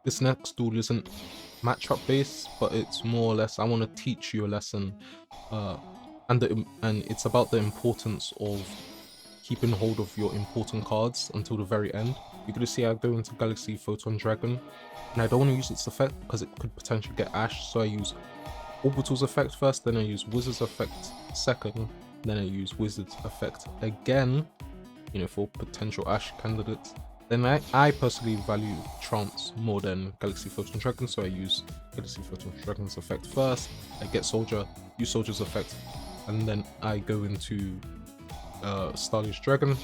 this next duel isn't matchup based, but it's more or less I want to teach you a lesson, and it's about the importance of keeping hold of your important cards until the very end. You're gonna see I go into Galaxy Photon Dragon, and I don't want to use its effect because it could potentially get Ash, so I use Orbital's effect first, then I use Wizard's effect second, then I use Wizard's effect again, you know, for potential Ash candidates. Then I personally value Trance more than Galaxy Photon Dragon, so I use Galaxy Photon Dragon's effect first, I get Soldier, use Soldier's effect, and then I go into Starlish Dragon,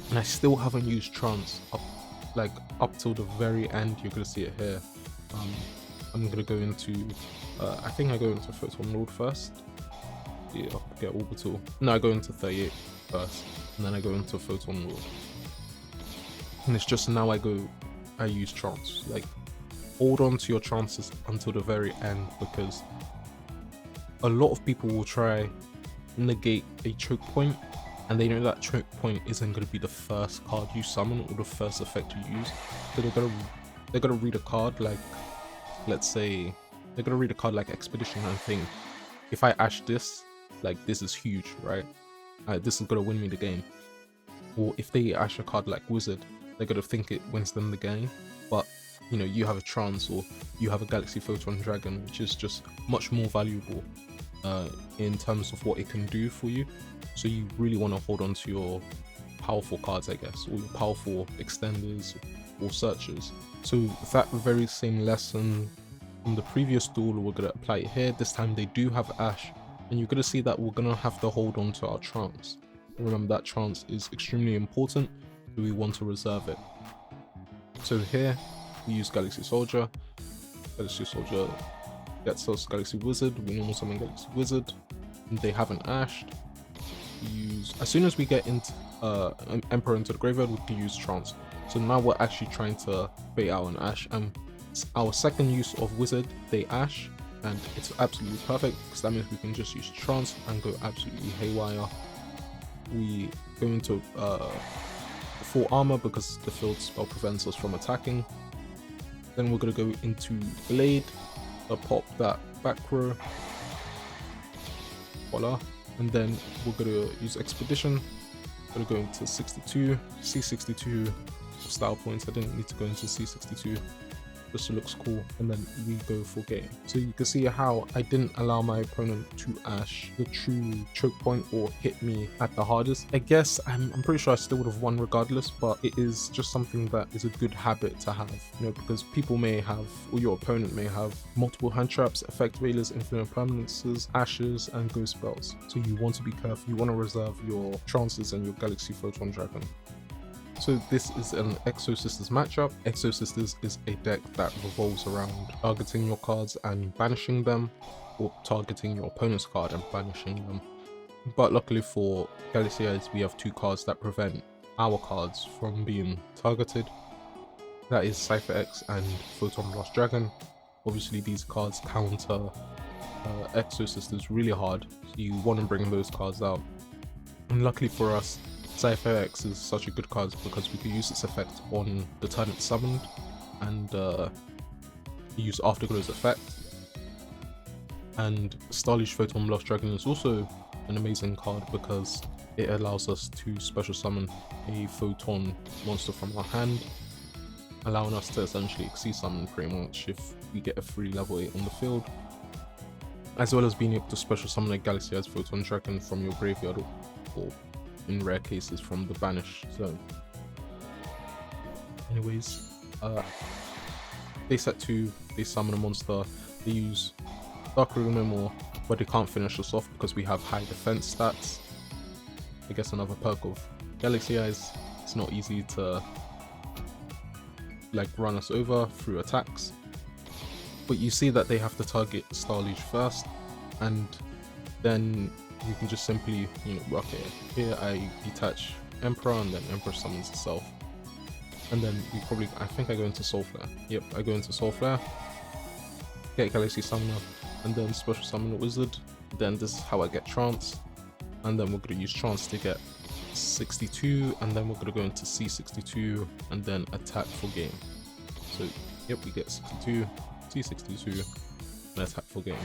and I still haven't used Trance up till the very end. You're gonna see it here. I'm gonna go into I think I go into Photon Lord first. Yeah, I'll get Orbital. No, I go into 38 first, and then I go into Photon Lord. And it's just now I use Trance. Like, hold on to your chances until the very end, because a lot of people will try negate a choke point, and they know that choke point isn't going to be the first card you summon or the first effect you use. So they're gonna read a card like, let's say they're gonna read a card like Expedition and think, if I Ash this, like, this is huge, right? This is gonna win me the game. Or if they Ash a card like Wizard, they're gonna think it wins them the game. But you know, you have a Trance or you have a Galaxy Photon Dragon, which is just much more valuable in terms of what it can do for you. So you really want to hold on to your powerful cards, I guess, or your powerful extenders or searchers. So that very same lesson from the previous duel, we're going to apply it here. This time they do have Ash, and you're going to see that we're going to have to hold on to our Trance. Remember that Trance is extremely important, so we want to reserve it. So here we use Galaxy Soldier. Galaxy Soldier gets us Galaxy Wizard. We normal summon Galaxy Wizard, and they haven't ashed. We use, as soon as we get into Emperor into the graveyard, we can use Trance. So now we're actually trying to bait out an Ash, and our second use of Wizard, they Ash, and it's absolutely perfect because that means we can just use Trance and go absolutely haywire. We go into full armor because the field spell prevents us from attacking. Then we're gonna go into Blade, pop that back row, voila, and then we're gonna use Expedition. Gonna go into 62, C62 style points. I didn't need to go into C62, just looks cool, and then we go for game. So you can see how I didn't allow my opponent to Ash the true choke point or hit me at the hardest. I guess I'm pretty sure I still would have won regardless, but it is just something that is a good habit to have, you know, because people may have, or your opponent may have, multiple hand traps, effect veilers, infinite permanences, ashes, and ghost spells. So you want to be careful. You want to reserve your Trances and your Galaxy Photon Dragon. So this is an Exosisters matchup. Exosisters is a deck that revolves around targeting your cards and banishing them, or targeting your opponent's card and banishing them. But luckily for Galaxy Eyes, we have two cards that prevent our cards from being targeted. That is Cypher X and Photon Blast Dragon. Obviously these cards counter Exosisters really hard, so you want to bring those cards out. And luckily for us, Cypher X is such a good card because we can use its effect on the turn it's summoned, and use Afterglow's effect. And Starlish Photon Blast Dragon is also an amazing card because it allows us to special summon a Photon monster from our hand, allowing us to essentially Exceed summon pretty much if we get a free level 8 on the field, as well as being able to special summon a Galaxy Eyes Photon Dragon from your graveyard, or in rare cases from the banish zone. Anyways, they set 2, they summon a monster, they use Dark Rune no more, but they can't finish us off because we have high defense stats. I guess another perk of Galaxy Eyes, it's not easy to like run us over through attacks. But you see that they have to target Starlish first, and then you can just simply, you know, okay, here I detach Emperor, and then Emperor summons itself. And then we probably, I think I go into Soul Flare. Yep, I go into Soul Flare, get Galaxy Summoner, and then special summon a Wizard. Then this is how I get Trance. And then we're going to use Trance to get 62, and then we're going to go into C62, and then attack for game. So Yep, we get 62, T62, and attack for game.